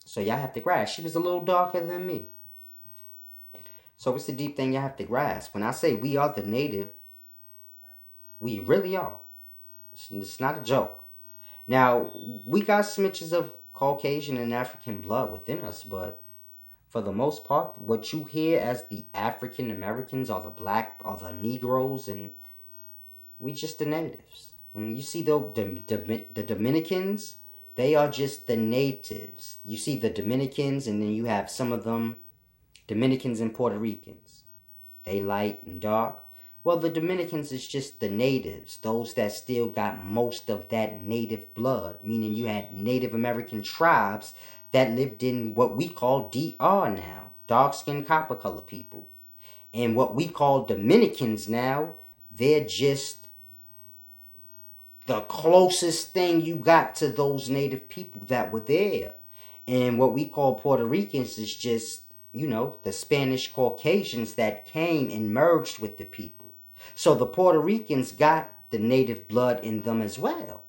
So y'all have to grasp. She was a little darker than me. So it's the deep thing you have to grasp. When I say we are the native, we really are. It's not a joke. Now, we got smidges of Caucasian and African blood within us, but for the most part, what you hear as the African Americans are the black, are the Negroes, and we just the natives. When you see the Dominicans, they are just the natives. You see the Dominicans, and then you have some of them, Dominicans and Puerto Ricans. They light and dark. Well, the Dominicans is just the natives, those that still got most of that native blood, meaning you had Native American tribes that lived in what we call DR now, dark-skinned copper color people. And what we call Dominicans now, they're just the closest thing you got to those native people that were there. And what we call Puerto Ricans is just, you know, the Spanish Caucasians that came and merged with the people. So the Puerto Ricans got the native blood in them as well.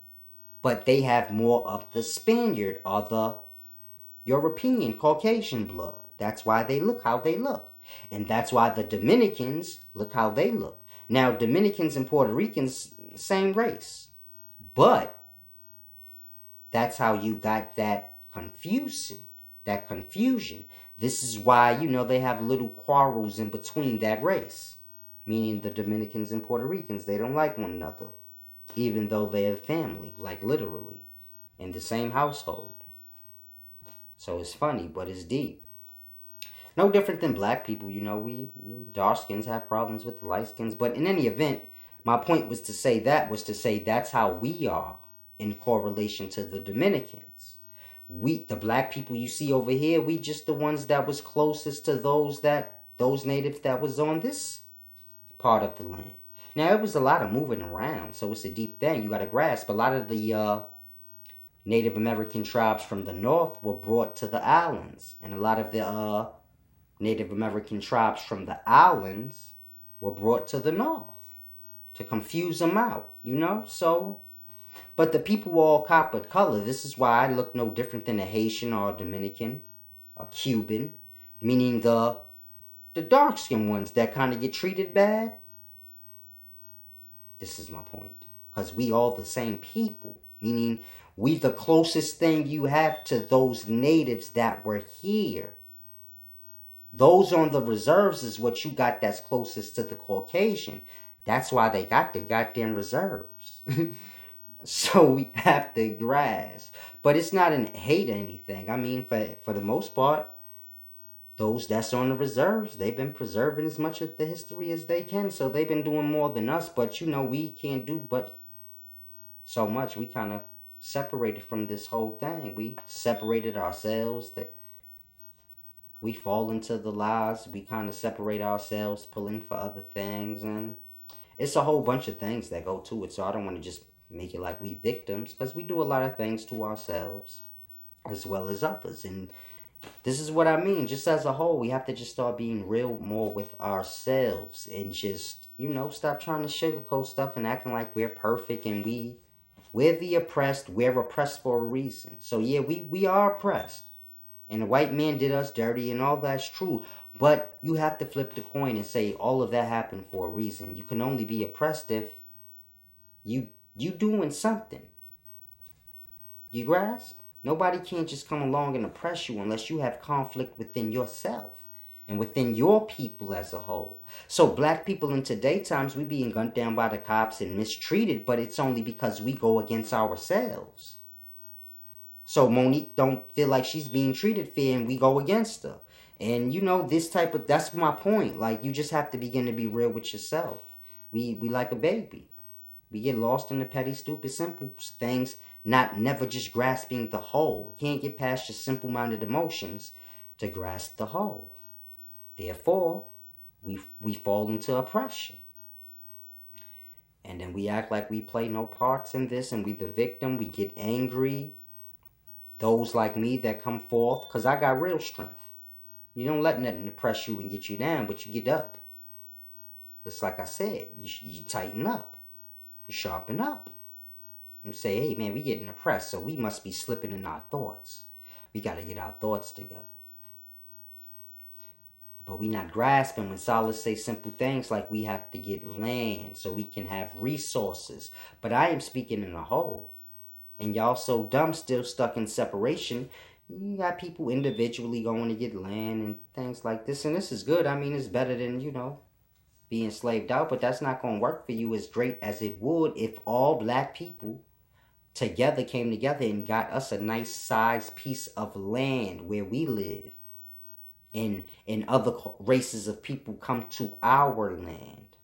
But they have more of the Spaniard or the European Caucasian blood. That's why they look how they look. And that's why the Dominicans look how they look. Now, Dominicans and Puerto Ricans, same race. But that's how you got that confusion. This is why, you know, they have little quarrels in between that race. Meaning the Dominicans and Puerto Ricans, they don't like one another. Even though they're family, like literally, in the same household. So it's funny, but it's deep. No different than black people, you know, we dark skins have problems with the light skins. But in any event, my point was to say that's how we are in correlation to the Dominicans. The black people you see over here, we just the ones that was closest to those natives that was on this part of the land. Now, it was a lot of moving around, so it's a deep thing. You got to grasp. A lot of the Native American tribes from the north were brought to the islands. And a lot of the Native American tribes from the islands were brought to the north to confuse them out, you know? So But the people were all copper color. This is why I look no different than a Haitian or a Dominican, a Cuban, meaning the dark-skinned ones that kind of get treated bad. This is my point. Because we all the same people, meaning we the closest thing you have to those natives that were here. Those on the reserves is what you got that's closest to the Caucasian. That's why they got the goddamn reserves. So we have to grasp. But it's not an hate or anything. I mean, for the most part, those that's on the reserves, they've been preserving as much of the history as they can. So they've been doing more than us. But, we can't do but so much. We kind of separated from this whole thing. We separated ourselves. That we fall into the lies. We kind of separate ourselves, pulling for other things. And it's a whole bunch of things that go to it. So I don't want to just make it like we victims, because we do a lot of things to ourselves as well as others. And this is what I mean. Just as a whole, we have to just start being real more with ourselves and just, stop trying to sugarcoat stuff and acting like we're perfect and we're the oppressed. We're oppressed for a reason. So yeah, we are oppressed. And the white man did us dirty and all that's true. But you have to flip the coin and say all of that happened for a reason. You can only be oppressed if you doing something. You grasp? Nobody can't just come along and oppress you unless you have conflict within yourself and within your people as a whole. So black people in today's times, we being gunned down by the cops and mistreated, but it's only because we go against ourselves. So Monique don't feel like she's being treated fair and we go against her. And this type of, that's my point. Like, you just have to begin to be real with yourself. We like a baby. We get lost in the petty, stupid, simple things, never just grasping the whole. You can't get past your simple-minded emotions to grasp the whole. Therefore, we fall into oppression. And then we act like we play no parts in this and we the victim. We get angry. Those like me that come forth, because I got real strength. You don't let nothing depress you and get you down, but you get up. Just like I said, you tighten up. Sharpen up and say, hey man, we getting oppressed, so we must be slipping in our thoughts. We got to get our thoughts together. But we not grasping when Silas say simple things like we have to get land so we can have resources. But I am speaking in a whole. And y'all so dumb, still stuck in separation. You got people individually going to get land and things like this. And this is good. I mean, it's better than, being enslaved out, but that's not going to work for you as great as it would if all black people together came together and got us a nice sized piece of land where we live. And other races of people come to our land.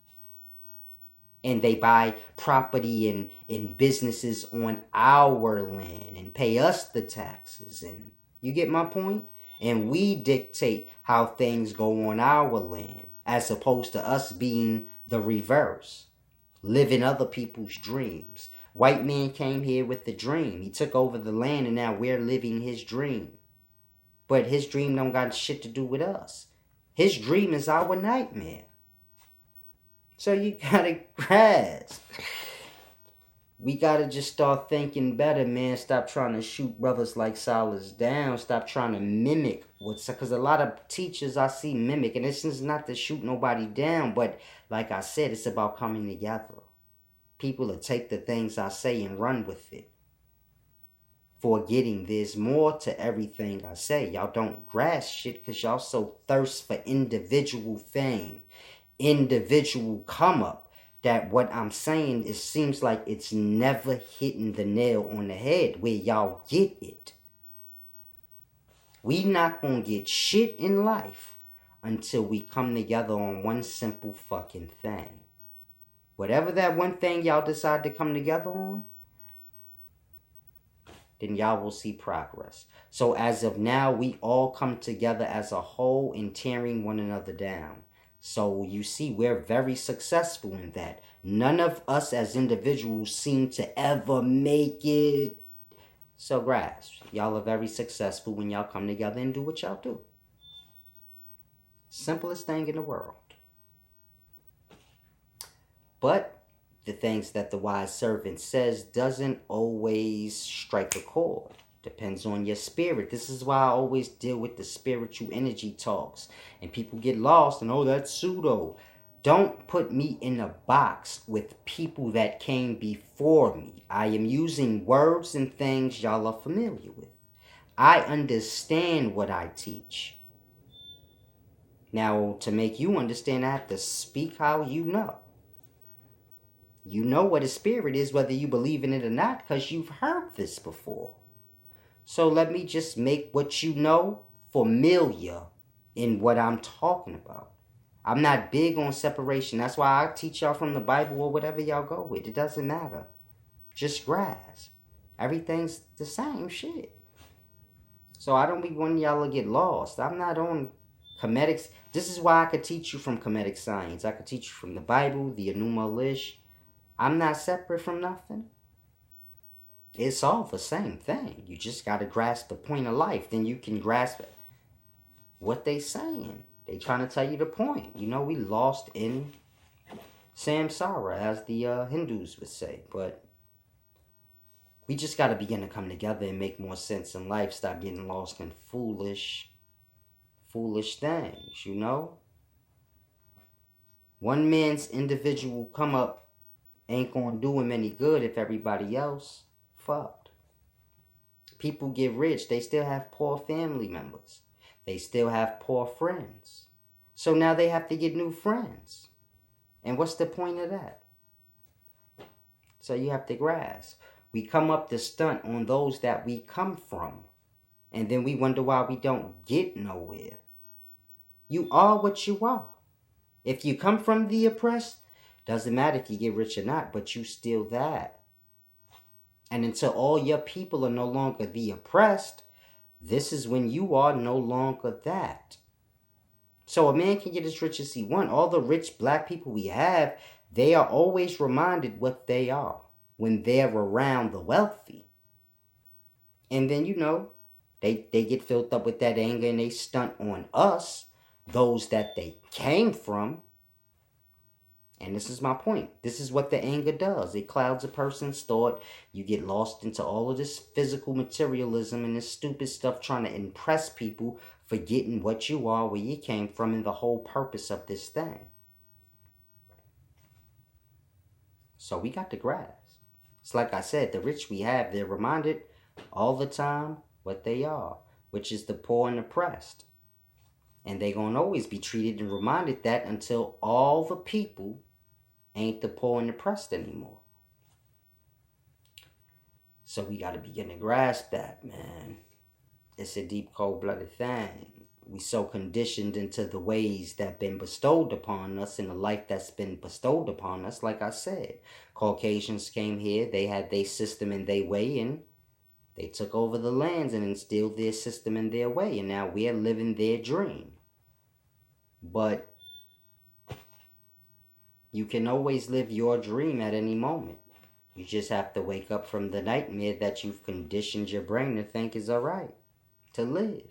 And they buy property and businesses on our land and pay us the taxes. And you get my point? And we dictate how things go on our land, as opposed to us being the reverse, living other people's dreams. White man came here with the dream. He took over the land and now we're living his dream. But his dream don't got shit to do with us. His dream is our nightmare. So you gotta grasp. We gotta just start thinking better, man. Stop trying to shoot brothers like Silas down. Stop trying to mimic what's, because a lot of teachers I see mimic, and this is not to shoot nobody down, but like I said, it's about coming together. People will take the things I say and run with it. Forgetting there's more to everything I say. Y'all don't grasp shit because y'all so thirst for individual fame, individual come up. That what I'm saying, it seems like it's never hitting the nail on the head where y'all get it. We not gonna get shit in life until we come together on one simple fucking thing. Whatever that one thing y'all decide to come together on, then y'all will see progress. So as of now, we all come together as a whole in tearing one another down. So you see, we're very successful in that. None of us as individuals seem to ever make it. So grasp, y'all are very successful when y'all come together and do what y'all do. Simplest thing in the world. But the things that the wise servant says doesn't always strike a chord. Depends on your spirit. This is why I always deal with the spiritual energy talks. And people get lost and, oh, that's pseudo. Don't put me in a box with people that came before me. I am using words and things y'all are familiar with. I understand what I teach. Now, to make you understand, I have to speak how you know. You know what a spirit is, whether you believe in it or not, because you've heard this before. So let me just make what you know familiar in what I'm talking about. I'm not big on separation. That's why I teach y'all from the Bible or whatever y'all go with. It doesn't matter. Just grasp. Everything's the same shit. So I don't be wanting y'all to get lost. I'm not on comedics. This is why I could teach you from comedic science. I could teach you from the Bible, the Enuma Elish. I'm not separate from nothing. It's all the same thing. You just got to grasp the point of life. Then you can grasp what they saying. They trying to tell you the point. You know, we lost in samsara, as the Hindus would say. But we just got to begin to come together and make more sense in life. Stop getting lost in foolish things, you know? One man's individual come up ain't gonna do him any good if everybody else fucked. People get rich, they still have poor family members. They still have poor friends. So now they have to get new friends. And what's the point of that? So you have to grasp. We come up to stunt on those that we come from. And then we wonder why we don't get nowhere. You are what you are. If you come from the oppressed, doesn't matter if you get rich or not, but you still that. And until all your people are no longer the oppressed, this is when you are no longer that. So a man can get as rich as he wants. All the rich black people we have, they are always reminded what they are when they're around the wealthy. And then, you know, they get filled up with that anger and they stunt on us, those that they came from. And this is my point. This is what the anger does. It clouds a person's thought. You get lost into all of this physical materialism and this stupid stuff trying to impress people, forgetting what you are, where you came from, and the whole purpose of this thing. So we got to grasp. It's like I said, the rich we have, they're reminded all the time what they are, which is the poor and oppressed. And they're going to always be treated and reminded that until all the people ain't the poor and oppressed anymore. So we got to begin to grasp that, man. It's a deep, cold-blooded thing. We so conditioned into the ways that been bestowed upon us and the life that's been bestowed upon us. Like I said, Caucasians came here. They had their system and their way, and they took over the lands and instilled their system and their way. And now we're living their dream. But you can always live your dream at any moment. You just have to wake up from the nightmare that you've conditioned your brain to think is alright to live.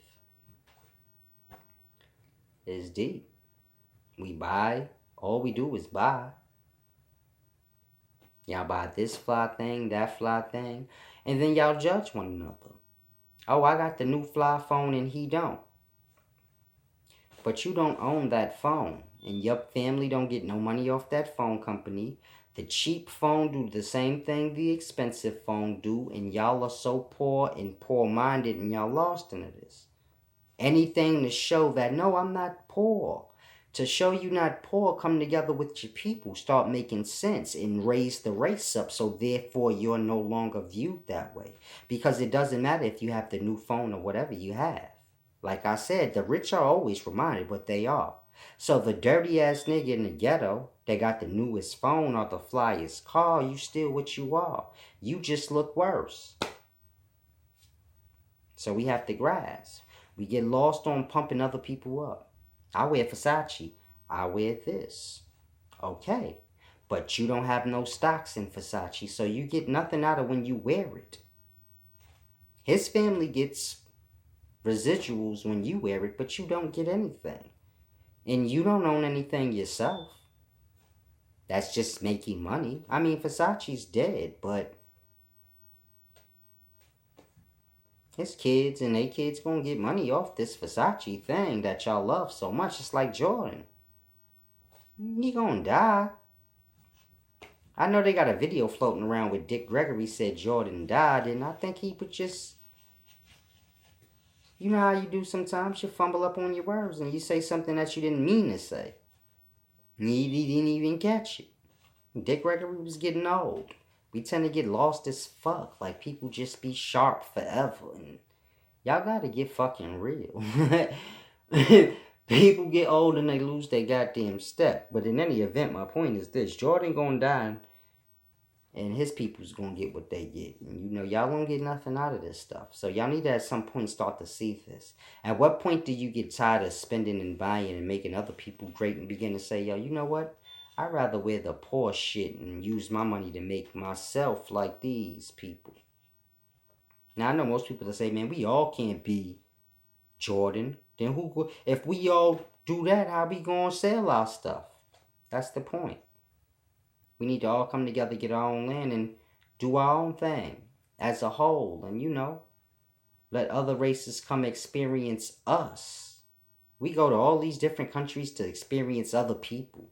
It's deep. We buy. All we do is buy. Y'all buy this fly thing, that fly thing. And then y'all judge one another. Oh, I got the new fly phone and he don't. But you don't own that phone. And your family don't get no money off that phone company. The cheap phone do the same thing the expensive phone do. And y'all are so poor and poor-minded and y'all lost into this. Anything to show that, no, I'm not poor. To show you not poor, come together with your people. Start making sense and raise the race up. So therefore, you're no longer viewed that way. Because it doesn't matter if you have the new phone or whatever you have. Like I said, the rich are always reminded what they are. So the dirty ass nigga in the ghetto, they got the newest phone or the flyest car, you still what you are. You just look worse. So we have to grasp. We get lost on pumping other people up. I wear Versace. I wear this. Okay. But you don't have no stocks in Versace, so you get nothing out of when you wear it. His family gets residuals when you wear it, but you don't get anything. And you don't own anything yourself. That's just making money. I mean, Versace's dead, but his kids and they kids gonna get money off this Versace thing that y'all love so much. It's like Jordan. He gonna die. I know they got a video floating around with Dick Gregory said Jordan died, and I think he would just, you know how you do sometimes, you fumble up on your words and you say something that you didn't mean to say. He didn't even catch it. Dick Gregory was getting old. We tend to get lost as fuck. Like, people just be sharp forever. And y'all gotta get fucking real. People get old and they lose their goddamn step. But in any event, my point is this. Jordan gonna die and his people's gonna get what they get. And you know, y'all won't get nothing out of this stuff. So y'all need to at some point start to see this. At what point do you get tired of spending and buying and making other people great and begin to say, yo, you know what? I'd rather wear the poor shit and use my money to make myself like these people. Now, I know most people that say, man, we all can't be Jordan. Then who? If we all do that, how we gonna sell our stuff? That's the point. We need to all come together, get our own land, and do our own thing as a whole. And, you know, let other races come experience us. We go to all these different countries to experience other people.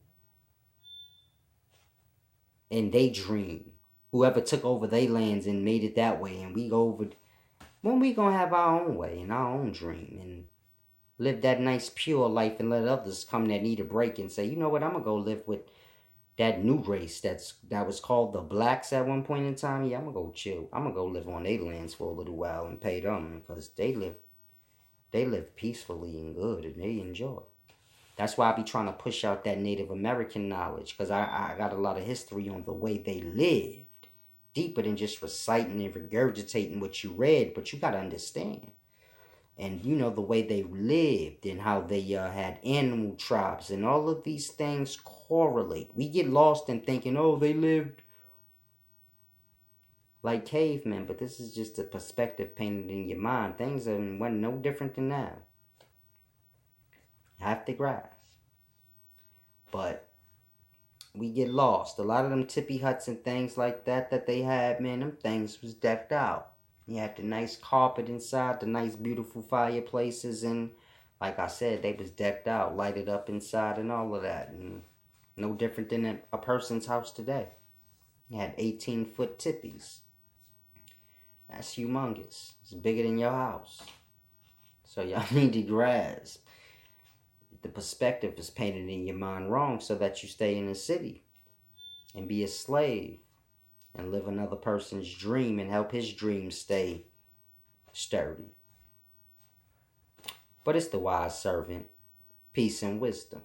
And they dream. Whoever took over their lands and made it that way, and we go over. When we gonna have our own way and our own dream and live that nice pure life and let others come that need a break and say, you know what, I'm gonna go live with that new race that was called the blacks at one point in time. Yeah, I'm gonna go chill. I'm gonna go live on their lands for a little while and pay them because they live peacefully and good and they enjoy. That's why I be trying to push out that Native American knowledge, because I got a lot of history on the way they lived, deeper than just reciting and regurgitating what you read, but you got to understand. And, you know, the way they lived and how they had animal tribes and all of these things correlate. We get lost in thinking, oh, they lived like cavemen, but this is just a perspective painted in your mind. Things went no different than now. Have to grasp. But we get lost. A lot of them tippy huts and things like that they had, man, them things was decked out. You had the nice carpet inside, the nice beautiful fireplaces, and like I said, they was decked out, lighted up inside and all of that. And no different than a person's house today. You had 18-foot tippies. That's humongous. It's bigger than your house. So y'all need to grasp. The perspective is painted in your mind wrong so that you stay in the city and be a slave and live another person's dream and help his dream stay sturdy. But it's the wise servant. Peace and wisdom.